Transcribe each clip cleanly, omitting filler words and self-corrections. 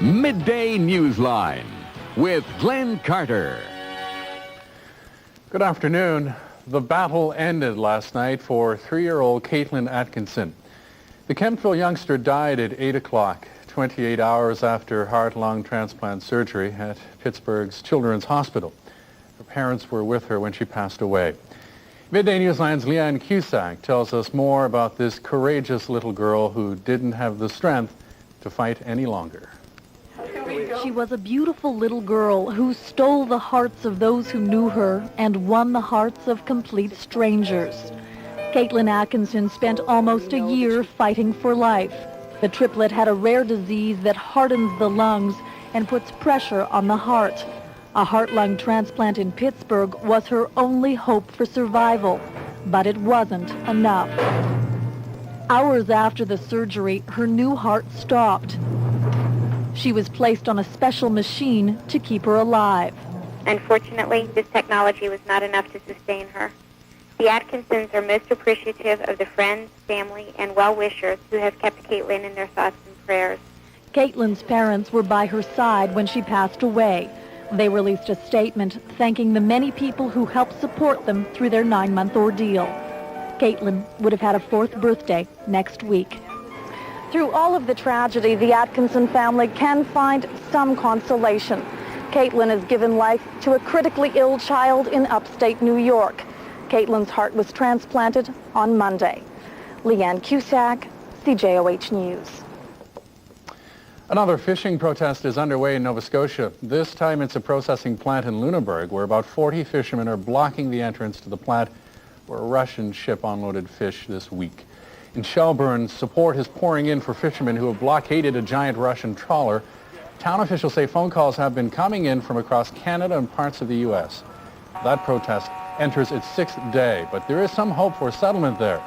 Midday Newsline with Glenn Carter. Good afternoon. The battle ended last night for 3-year-old Caitlin Atkinson. The Kemptville youngster died at 8 o'clock, 28 hours after heart-lung transplant surgery at Pittsburgh's Children's Hospital. Her parents were with her when she passed away. Midday Newsline's Leanne Cusack tells us more about this courageous little girl who didn't have the strength to fight any longer. She was a beautiful little girl who stole the hearts of those who knew her and won the hearts of complete strangers. Caitlin Atkinson spent almost a year fighting for life. The triplet had a rare disease that hardens the lungs and puts pressure on the heart. A heart-lung transplant in Pittsburgh was her only hope for survival, but it wasn't enough. Hours after the surgery, her new heart stopped. She was placed on a special machine to keep her alive. Unfortunately, this technology was not enough to sustain her. The Atkinsons are most appreciative of the friends, family, and well-wishers who have kept Caitlin in their thoughts and prayers. Caitlin's parents were by her side when she passed away. They released a statement thanking the many people who helped support them through their 9-month ordeal. Caitlin would have had a 4th birthday next week. Through all of the tragedy, the Atkinson family can find some consolation. Caitlin has given life to a critically ill child in upstate New York. Caitlin's heart was transplanted on Monday. Leanne Cusack, CJOH News. Another fishing protest is underway in Nova Scotia. This time it's a processing plant in Lunenburg where about 40 fishermen are blocking the entrance to the plant where a Russian ship unloaded fish this week. In Shelburne, support is pouring in for fishermen who have blockaded a giant Russian trawler. Town officials say phone calls have been coming in from across Canada and parts of the U.S. That protest enters its 6th day, but there is some hope for settlement there.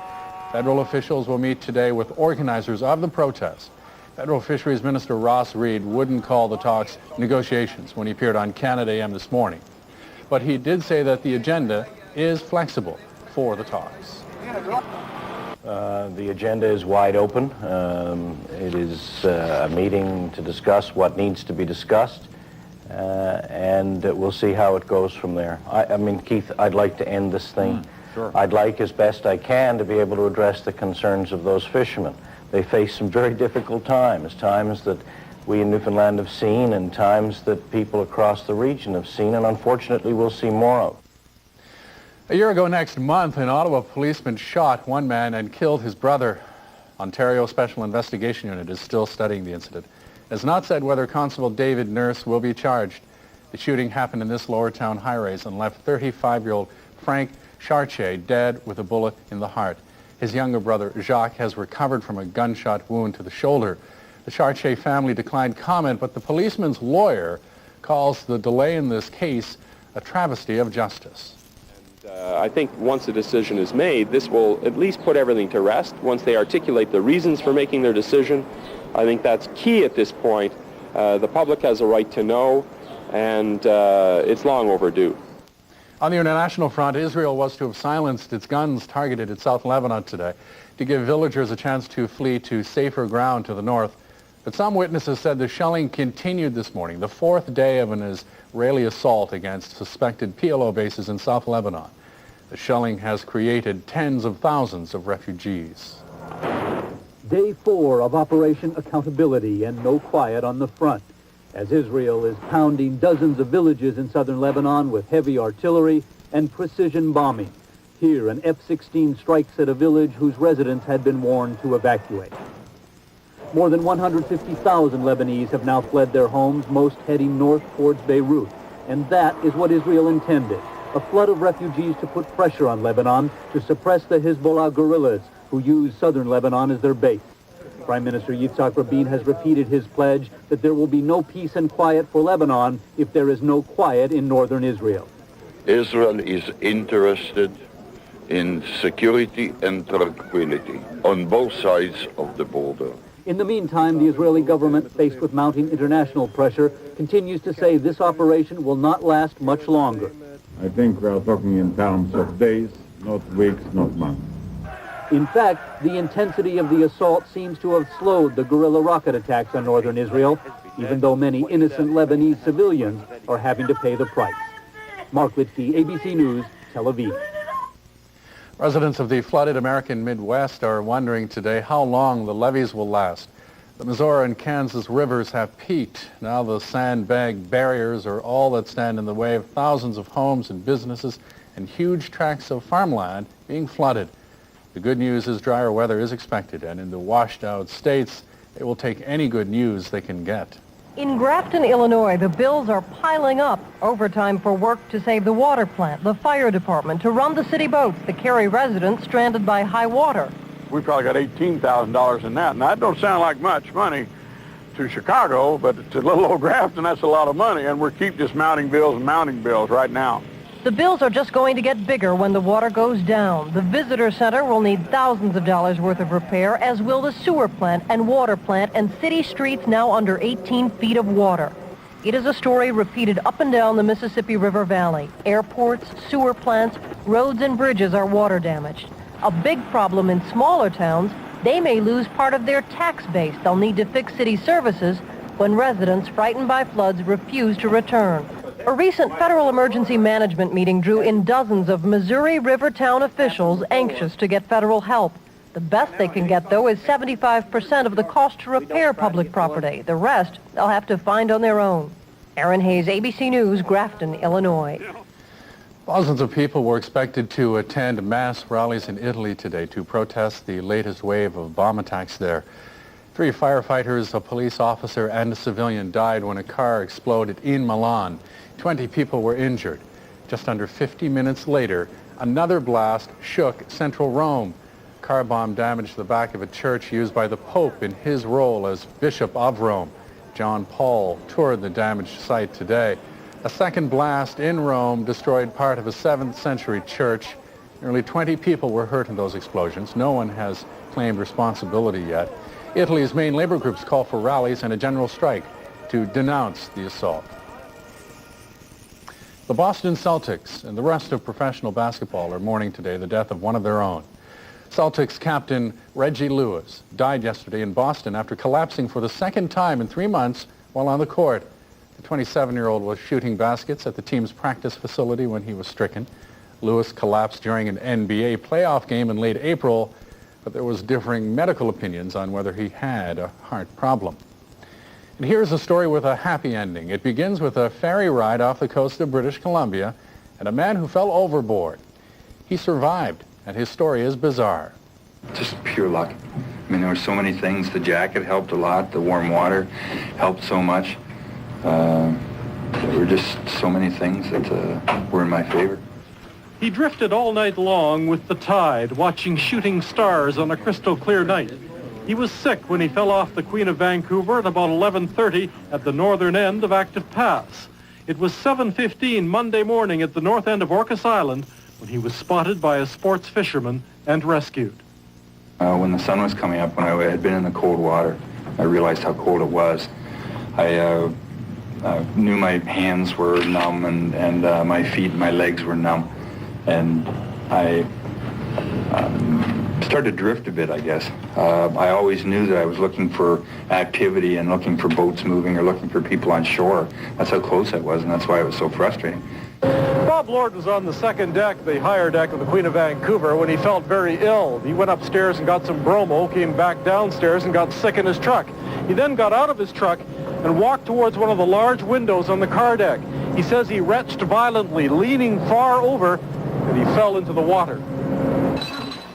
Federal officials will meet today with organizers of the protest. Federal Fisheries Minister Ross Reed wouldn't call the talks negotiations when he appeared on Canada AM this morning. But he did say that the agenda is flexible for the talks. The agenda is wide open. It is a meeting to discuss what needs to be discussed, and we'll see how it goes from there. I mean, Keith, I'd like to end this thing. Sure. I'd like, as best I can, to be able to address the concerns of those fishermen. They face some very difficult times that we in Newfoundland have seen and times that people across the region have seen, and unfortunately we'll see more of. A year ago next month, an Ottawa policeman shot one man and killed his brother. Ontario Special Investigation Unit is still studying the incident. It has not said whether Constable David Nurse will be charged. The shooting happened in this Lower Town high-rise and left 35-year-old Frank Chartier dead with a bullet in the heart. His younger brother, Jacques, has recovered from a gunshot wound to the shoulder. The Chartier family declined comment, but the policeman's lawyer calls the delay in this case a travesty of justice. I think once a decision is made, this will at least put everything to rest. Once they articulate the reasons for making their decision, I think that's key at this point. The public has a right to know, and it's long overdue. On the international front, Israel was to have silenced its guns targeted at South Lebanon today to give villagers a chance to flee to safer ground to the north. But some witnesses said the shelling continued this morning, the 4th day of an Israeli assault against suspected PLO bases in South Lebanon. The shelling has created tens of thousands of refugees. Day 4 of Operation Accountability and no quiet on the front, as Israel is pounding dozens of villages in southern Lebanon with heavy artillery and precision bombing. Here, an F-16 strikes at a village whose residents had been warned to evacuate. More than 150,000 Lebanese have now fled their homes, most heading north towards Beirut. And that is what Israel intended, a flood of refugees to put pressure on Lebanon to suppress the Hezbollah guerrillas who use southern Lebanon as their base. Prime Minister Yitzhak Rabin has repeated his pledge that there will be no peace and quiet for Lebanon if there is no quiet in northern Israel. Israel is interested in security and tranquility on both sides of the border. In the meantime, the Israeli government, faced with mounting international pressure, continues to say this operation will not last much longer. I think we are talking in terms of days, not weeks, not months. In fact, the intensity of the assault seems to have slowed the guerrilla rocket attacks on northern Israel, even though many innocent Lebanese civilians are having to pay the price. Mark Litzke, ABC News, Tel Aviv. Residents of the flooded American Midwest are wondering today how long the levees will last. The Missouri and Kansas rivers have peaked. Now the sandbag barriers are all that stand in the way of thousands of homes and businesses and huge tracts of farmland being flooded. The good news is drier weather is expected, and in the washed-out states, it will take any good news they can get. In Grafton, Illinois, the bills are piling up. Overtime for work to save the water plant, the fire department, to run the city boats that carry residents stranded by high water. We probably got $18,000 in that, and that don't sound like much money to Chicago, but to little old Grafton, that's a lot of money, and we keep just mounting bills and mounting bills right now. The bills are just going to get bigger when the water goes down. The visitor center will need thousands of dollars worth of repair, as will the sewer plant and water plant and city streets now under 18 feet of water. It is a story repeated up and down the Mississippi River Valley. Airports, sewer plants, roads and bridges are water damaged. A big problem in smaller towns, they may lose part of their tax base. They'll need to fix city services when residents frightened by floods refuse to return. A recent federal emergency management meeting drew in dozens of Missouri River town officials anxious to get federal help. The best they can get, though, is 75% of the cost to repair public property. The rest they'll have to find on their own. Aaron Hayes, ABC News, Grafton, Illinois. Thousands of people were expected to attend mass rallies in Italy today to protest the latest wave of bomb attacks there. 3 firefighters, a police officer, and a civilian died when a car exploded in Milan. 20 people were injured. Just under 50 minutes later, another blast shook central Rome. A car bomb damaged the back of a church used by the Pope in his role as Bishop of Rome. John Paul toured the damaged site today. A second blast in Rome destroyed part of a 7th century church. Nearly 20 people were hurt in those explosions. No one has claimed responsibility yet. Italy's main labor groups call for rallies and a general strike to denounce the assault. The Boston Celtics and the rest of professional basketball are mourning today the death of one of their own. Celtics captain Reggie Lewis died yesterday in Boston after collapsing for the second time in 3 months while on the court. The 27-year-old was shooting baskets at the team's practice facility when he was stricken. Lewis collapsed during an NBA playoff game in late April, but there was differing medical opinions on whether he had a heart problem. And here's a story with a happy ending. It begins with a ferry ride off the coast of British Columbia and a man who fell overboard. He survived, and his story is bizarre. Just pure luck. I mean, there were so many things. The jacket helped a lot. The warm water helped so much. There were just so many things that were in my favor. He drifted all night long with the tide, watching shooting stars on a crystal clear night. He was sick when he fell off the Queen of Vancouver at about 11:30 at the northern end of Active Pass. It was 7:15 Monday morning at the north end of Orcas Island when he was spotted by a sports fisherman and rescued. When the sun was coming up, when I had been in the cold water, I realized how cold it was. I knew my hands were numb and my feet and my legs were numb. And I started to drift a bit, I guess. I always knew that I was looking for activity and looking for boats moving or looking for people on shore. That's how close I was, and that's why it was so frustrating. Bob Lord was on the second deck, the higher deck of the Queen of Vancouver, when he felt very ill. He went upstairs and got some bromo, came back downstairs and got sick in his truck. He then got out of his truck and walked towards one of the large windows on the car deck. He says he retched violently, leaning far over, and he fell into the water.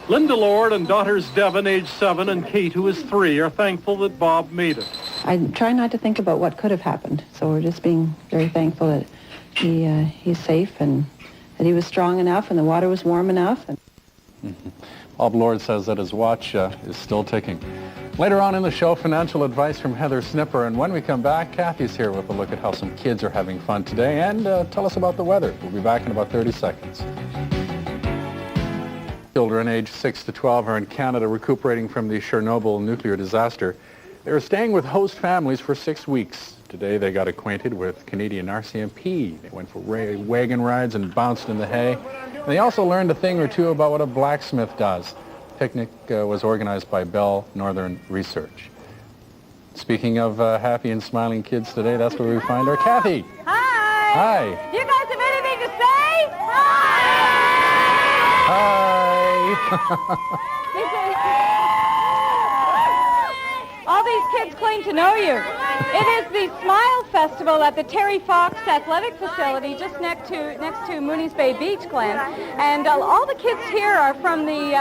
Linda Lord and daughters Devon, age 7, and Kate, who is 3, are thankful that Bob made it. I try not to think about what could have happened, so we're just being very thankful that he's safe and that he was strong enough and the water was warm enough. Bob Lord says that his watch is still ticking. Later on in the show, financial advice from Heather Snipper, and when we come back, Kathy's here with a look at how some kids are having fun today and tell us about the weather. We'll be back in about 30 seconds. Children aged 6 to 12 are in Canada recuperating from the Chernobyl nuclear disaster. They were staying with host families for 6 weeks. Today they got acquainted with Canadian RCMP. They went for wagon rides and bounced in the hay. And they also learned a thing or two about what a blacksmith does. Picnic was organized by Bell Northern Research. Speaking of happy and smiling kids today, that's where we find our Kathy. Hi. Hi. Do you guys have anything to say? Hi. All these kids claim to know you. It is the Smile Festival at the Terry Fox Athletic Facility just next to Mooney's Bay Beach, Glen. And all the kids here are from the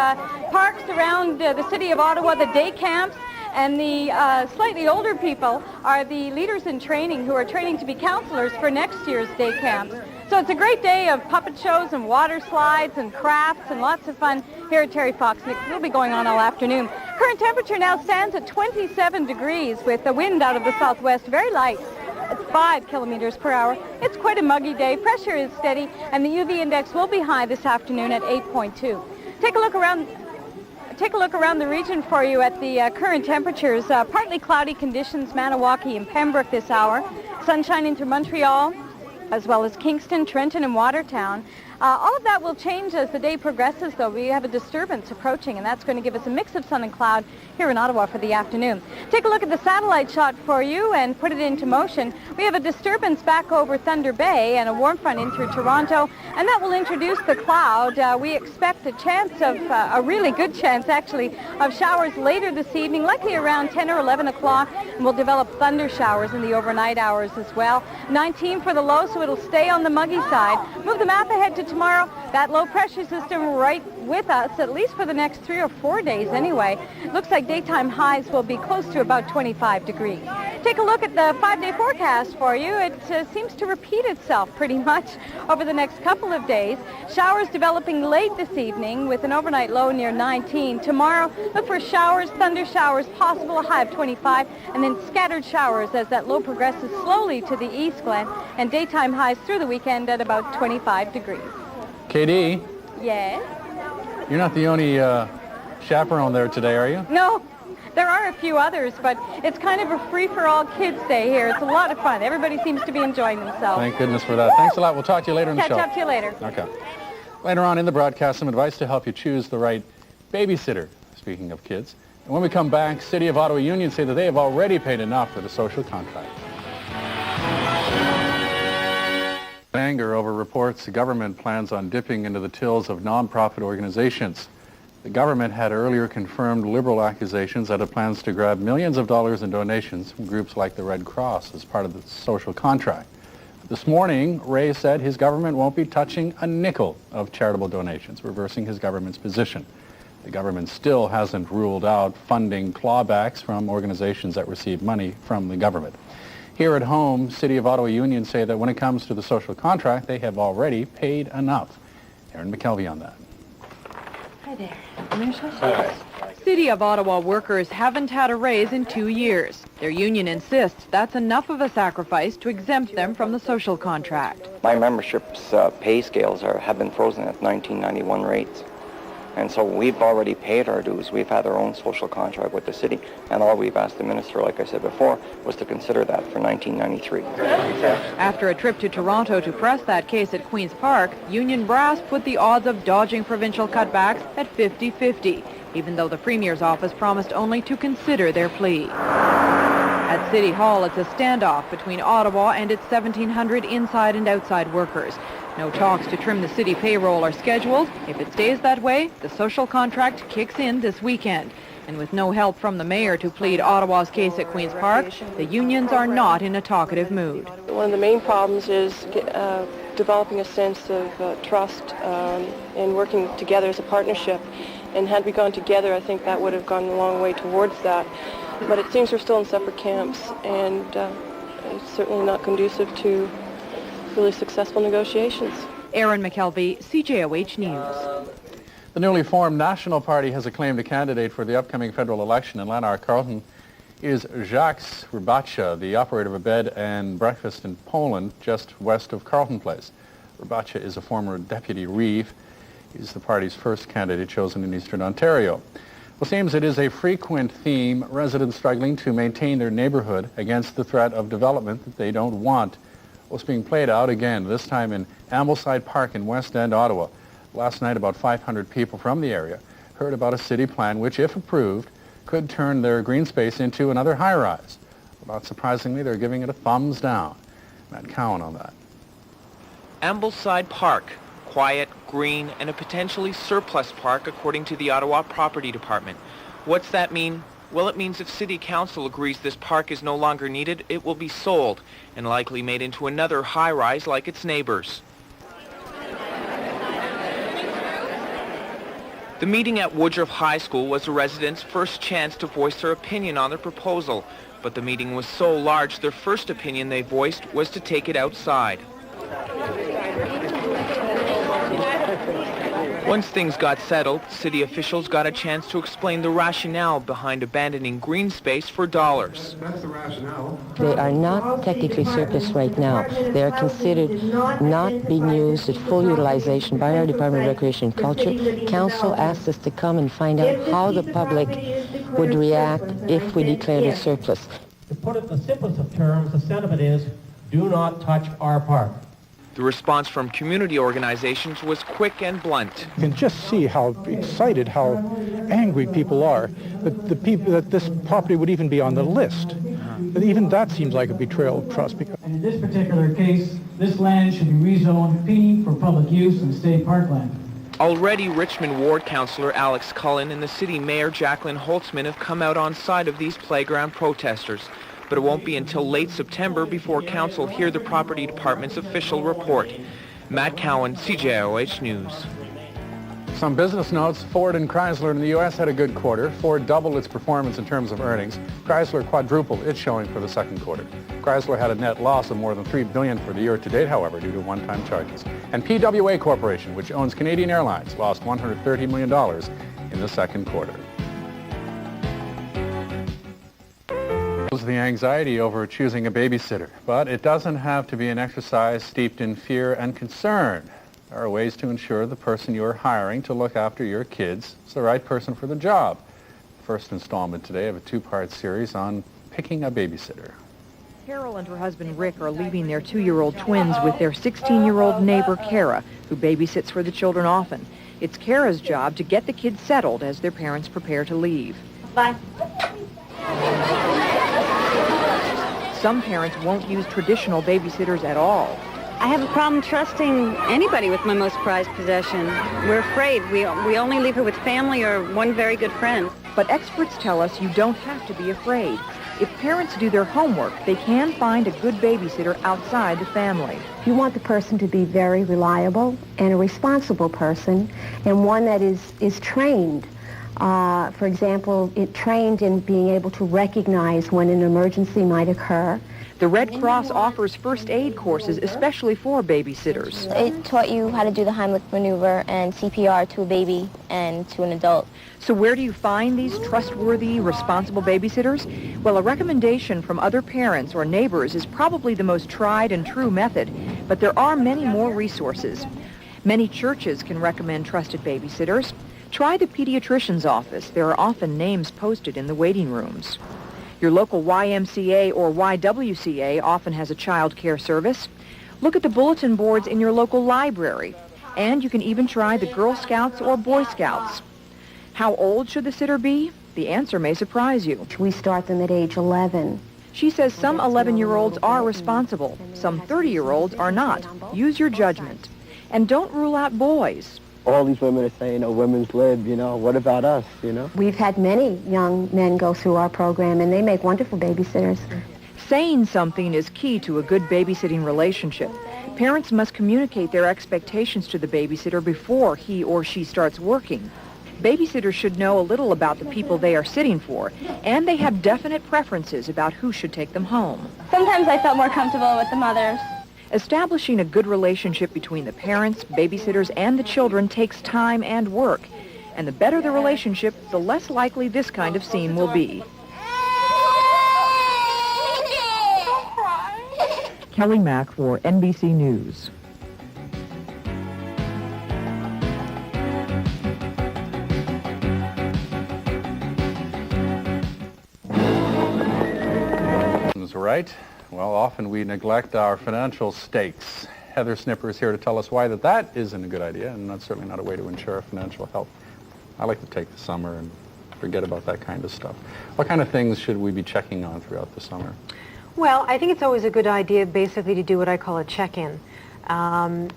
parks around the city of Ottawa, the day camps. And the slightly older people are the leaders in training who are training to be counselors for next year's day camps. So it's a great day of puppet shows and water slides and crafts and lots of fun here at Terry Fox. And it will be going on all afternoon. Current temperature now stands at 27 degrees with the wind out of the southwest, very light. It's 5 kilometers per hour. It's quite a muggy day. Pressure is steady, and the UV index will be high this afternoon at 8.2. Take a look around the region for you at the current temperatures. Partly cloudy conditions, Maniwaki and Pembroke this hour. Sunshine into Montreal, as well as Kingston, Trenton, and Watertown. All of that will change as the day progresses, though. We have a disturbance approaching, and that's going to give us a mix of sun and cloud here in Ottawa for the afternoon. Take a look at the satellite shot for you and put it into motion. We have a disturbance back over Thunder Bay and a warm front in through Toronto, and that will introduce the cloud. We expect a chance of, a really good chance, actually, of showers later this evening, likely around 10 or 11 o'clock, and we'll develop thunder showers in the overnight hours as well. 19 for the low, so it'll stay on the muggy side. Move the map ahead to tomorrow. That low pressure system right with us, at least for the next 3 or 4 days anyway. Looks like daytime highs will be close to about 25 degrees. Take a look at the 5-day forecast for you. It seems to repeat itself pretty much over the next couple of days. Showers developing late this evening with an overnight low near 19. Tomorrow, look for showers, thunder showers possible, a high of 25, and then scattered showers as that low progresses slowly to the east, Glen, and daytime highs through the weekend at about 25 degrees. KD, Yes? you're not the only chaperone there today, are you? No, there are a few others, but it's kind of a free-for-all kids' day here. It's a lot of fun. Everybody seems to be enjoying themselves. Thank goodness for that. Thanks a lot. We'll talk to you later in the show. Catch up to you later. Okay. Later on in the broadcast, some advice to help you choose the right babysitter, speaking of kids. And when we come back, City of Ottawa Union say that they have already paid enough for the social contract. Anger over reports the government plans on dipping into the tills of non-profit organizations. The government had earlier confirmed Liberal accusations that it plans to grab millions of dollars in donations from groups like the Red Cross as part of the social contract. This morning, Ray said his government won't be touching a nickel of charitable donations, reversing his government's position. The government still hasn't ruled out funding clawbacks from organizations that receive money from the government. Here at home, City of Ottawa Union say that when it comes to the social contract, they have already paid enough. Erin McKelvey on that. Hi there. City of Ottawa workers haven't had a raise in 2 years. Their union insists that's enough of a sacrifice to exempt them from the social contract. My membership's pay scales have been frozen at 1991 rates. And so we've already paid our dues. We've had our own social contract with the city. And all we've asked the minister, like I said before, was to consider that for 1993. After a trip to Toronto to press that case at Queen's Park, Union Brass put the odds of dodging provincial cutbacks at 50-50, even though the Premier's office promised only to consider their plea. At City Hall, it's a standoff between Ottawa and its 1,700 inside and outside workers. No talks to trim the city payroll are scheduled. If it stays that way, the social contract kicks in this weekend. And with no help from the mayor to plead Ottawa's case at Queen's Park, the unions are not in a talkative mood. One of the main problems is developing a sense of trust and working together as a partnership. And had we gone together, I think that would have gone a long way towards that. But it seems we're still in separate camps, and it's certainly not conducive to really successful negotiations. Erin McKelvey, CJOH News. The newly formed National Party has acclaimed a candidate for the upcoming federal election in Lanark-Carleton is Jacques Rybacha, the operator of a bed and breakfast in Poland just west of Carleton Place. Rybacha is a former deputy reeve. He's the party's first candidate chosen in Eastern Ontario. Well, it seems it is a frequent theme, residents struggling to maintain their neighborhood against the threat of development that they don't want. Well, it's being played out again, this time in Ambleside Park in West End, Ottawa. Last night, about 500 people from the area heard about a city plan which, if approved, could turn their green space into another high-rise. Not surprisingly, they're giving it a thumbs down. Matt Cowan on that. Ambleside Park, quiet, green, and a potentially surplus park according to the Ottawa Property Department. What's that mean? Well, it means if City Council agrees this park is no longer needed, it will be sold and likely made into another high-rise like its neighbors. The meeting at Woodruff High School was the residents' first chance to voice their opinion on the proposal, but the meeting was so large their first opinion they voiced was to take it outside. Once things got settled, city officials got a chance to explain the rationale behind abandoning green space for dollars. That's the rationale. They are not technically surplus right now. They are considered not being used at full utilization by our Department of Recreation and Culture. Council asked us to come and find out how the public would react if we declared it surplus. To put it in the simplest of terms, the sentiment is, do not touch our park. The response from community organizations was quick and blunt. You can just see how excited, how angry people are that this property would even be on the list. And even that seems like a betrayal of trust. And in this particular case, this land should be rezoned P for public use and state parkland. Already, Richmond Ward Councillor Alex Cullen and the City Mayor Jacqueline Holtzman have come out on side of these playground protesters. But it won't be until late September before Council hear the Property Department's official report. Matt Cowan, CJOH News. Some business notes. Ford and Chrysler in the U.S. had a good quarter. Ford doubled its performance in terms of earnings. Chrysler quadrupled its showing for the second quarter. Chrysler had a net loss of more than $3 billion for the year to date, however, due to one-time charges. And PWA Corporation, which owns Canadian Airlines, lost $130 million in the second quarter. The anxiety over choosing a babysitter, but it doesn't have to be an exercise steeped in fear and concern. There are ways to ensure the person you are hiring to look after your kids is the right person for the job. First installment today of a two-part series on picking a babysitter. Carol and her husband Rick are leaving their 2-year-old twins with their 16-year-old neighbor Kara, who babysits for the children often. It's Kara's job to get the kids settled as their parents prepare to leave. Bye. Some parents won't use traditional babysitters at all. I have a problem trusting anybody with my most prized possession. We're afraid. We only leave her with family or one very good friend. But experts tell us you don't have to be afraid. If parents do their homework, they can find a good babysitter outside the family. You want the person to be very reliable and a responsible person, and one that is trained. For example, trained in being able to recognize when an emergency might occur. The Red Cross offers first aid courses especially for babysitters. It taught you how to do the Heimlich maneuver and CPR to a baby and to an adult. So where do you find these trustworthy, responsible babysitters? Well, a recommendation from other parents or neighbors is probably the most tried and true method, but there are many more resources. Many churches can recommend trusted babysitters. Try the pediatrician's office. There are often names posted in the waiting rooms. Your local YMCA or YWCA often has a child care service. Look at the bulletin boards in your local library. And you can even try the Girl Scouts or Boy Scouts. How old should the sitter be? The answer may surprise you. We start them at age 11. She says some 11-year-olds are responsible. Some 30-year-olds are not. Use your judgment. And don't rule out boys. All these women are saying, women's lib, what about us, We've had many young men go through our program, and they make wonderful babysitters. Saying something is key to a good babysitting relationship. Parents must communicate their expectations to the babysitter before he or she starts working. Babysitters should know a little about the people they are sitting for, and they have definite preferences about who should take them home. Sometimes I felt more comfortable with the mothers. Establishing a good relationship between the parents, babysitters, and the children takes time and work. And the better the relationship, the less likely this kind of scene will be. Kelly Mack for NBC News. Right? Well, often we neglect our financial stakes. Heather Snippers here to tell us why that isn't a good idea, and that's certainly not a way to ensure financial health I like to take the summer and forget about that kind of stuff. What kind of things should we be checking on throughout the summer? Well, I think it's always a good idea basically to do what I call a check-in.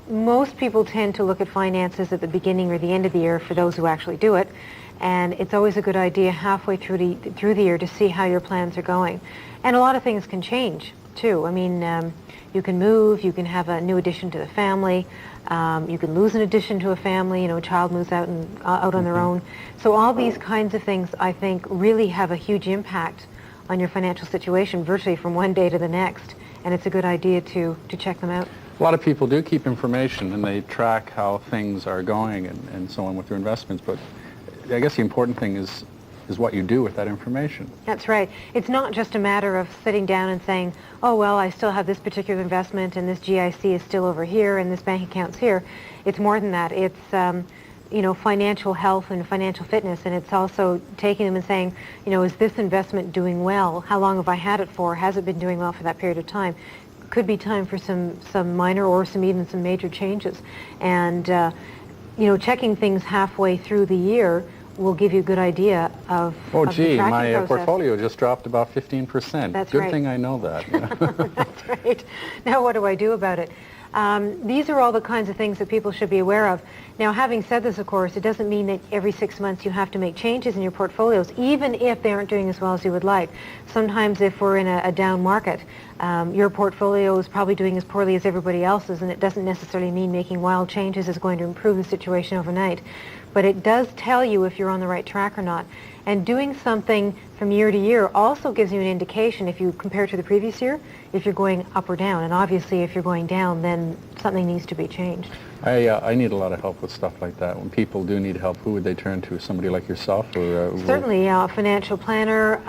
Most people tend to look at finances at the beginning or the end of the year for those who actually do it. And it's always a good idea halfway through the year to see how your plans are going. And a lot of things can change, too. I mean, you can move, you can have a new addition to the family, you can lose an addition to a family, a child moves out on their own. So all these kinds of things, I think, really have a huge impact on your financial situation virtually from one day to the next. And it's a good idea to check them out. A lot of people do keep information and they track how things are going and so on with their investments, but I guess the important thing is what you do with that information. That's right. It's not just a matter of sitting down and saying, oh, well, I still have this particular investment and this GIC is still over here and this bank account's here. It's more than that. It's financial health and financial fitness, and it's also taking them and saying, is this investment doing well? How long have I had it for? Has it been doing well for that period of time? Could be time for some minor or even some major changes. And, checking things halfway through the year will give you a good idea of oh, of gee, the tracking my process. portfolio just dropped about 15%. That's Good right. thing I know that. That's right. Now what do I do about it? These are all the kinds of things that people should be aware of. Now, having said this, of course, it doesn't mean that every 6 months you have to make changes in your portfolios, even if they aren't doing as well as you would like. Sometimes if we're in a down market, your portfolio is probably doing as poorly as everybody else's, and it doesn't necessarily mean making wild changes is going to improve the situation overnight. But it does tell you if you're on the right track or not. And doing something from year to year also gives you an indication, if you compare to the previous year, if you're going up or down. And obviously, if you're going down, then something needs to be changed. I need a lot of help with stuff like that. When people do need help, who would they turn to? Somebody like yourself? Or Certainly, a financial planner.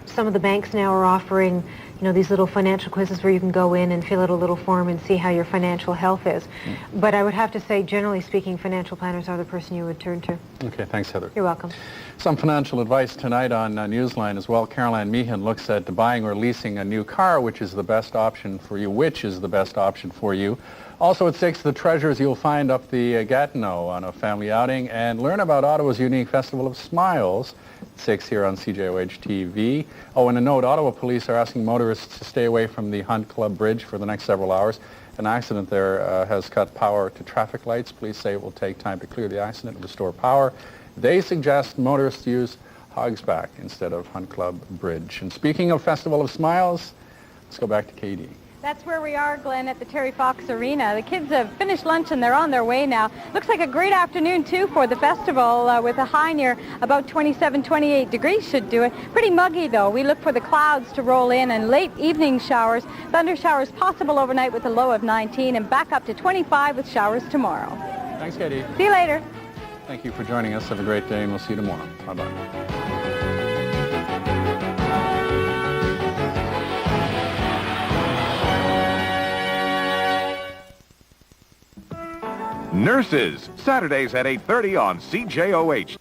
Some of the banks now are offering these little financial quizzes where you can go in and fill out a little form and see how your financial health is. But I would have to say, generally speaking, financial planners are the person you would turn to. Okay, thanks, Heather. You're welcome. Some financial advice tonight on Newsline as well. Caroline Meehan looks at buying or leasing a new car, which is the best option for you. Also at 6, the treasures you'll find up the Gatineau on a family outing, and learn about Ottawa's unique Festival of Smiles. 6 here on CJOH TV. Oh, and a note, Ottawa police are asking motorists to stay away from the Hunt Club Bridge for the next several hours. An accident there has cut power to traffic lights. Police say it will take time to clear the accident and restore power. They suggest motorists use Hogsback instead of Hunt Club Bridge. And speaking of Festival of Smiles, let's go back to Katie. That's where we are, Glenn, at the Terry Fox Arena. The kids have finished lunch and they're on their way now. Looks like a great afternoon, too, for the festival with a high near about 27, 28 degrees should do it. Pretty muggy, though. We look for the clouds to roll in and late evening showers. Thunder showers possible overnight with a low of 19 and back up to 25 with showers tomorrow. Thanks, Katie. See you later. Thank you for joining us. Have a great day, and we'll see you tomorrow. Bye-bye. Nurses, Saturdays at 8:30 on CJOH.